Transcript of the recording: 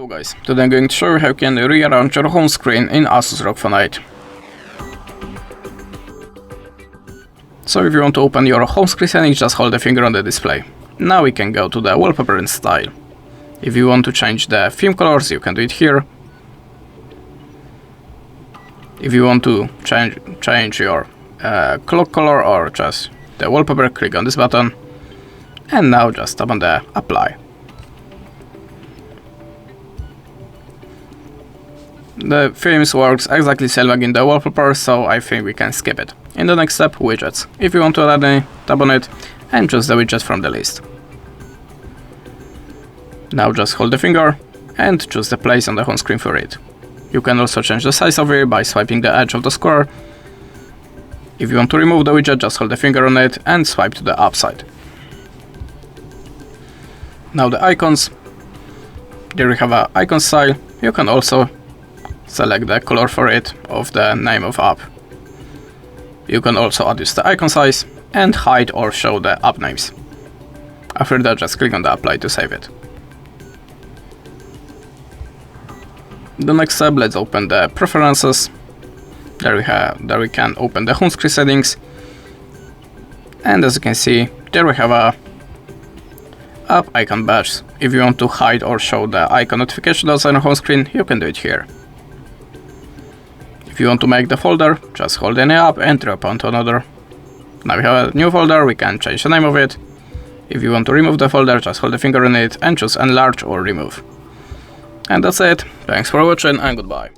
Hello guys, today I'm going to show you how you can rearrange your home screen in ASUS ROG Phone 8. So if you want to open your home screen settings, just hold the finger on the display. Now we can go to the wallpaper and style. If you want to change the theme colors, you can do it here. If you want to change your clock color or just the wallpaper, click on this button. And now just tap on the apply. The themes works exactly same like in the wallpaper, so I think we can skip it. In the next step, widgets. If you want to add any, tap on it and choose the widget from the list. Now just hold the finger and choose the place on the home screen for it. You can also change the size of it by swiping the edge of the square. If you want to remove the widget, just hold the finger on it and swipe to the upside. Now the icons. There we have an icon style. You can also select the color for it of the name of app. You can also adjust the icon size and hide or show the app names. After that, just click on the apply to save it. The next step, let's open the preferences. There we can open the home screen settings. And as you can see, there we have a app icon badge. If you want to hide or show the icon notification that's on the home screen, you can do it here. If you want to make the folder, just hold any app and drop onto another. Now we have a new folder, we can change the name of it. If you want to remove the folder, just hold the finger on it and choose enlarge or remove. And that's it. Thanks for watching and goodbye.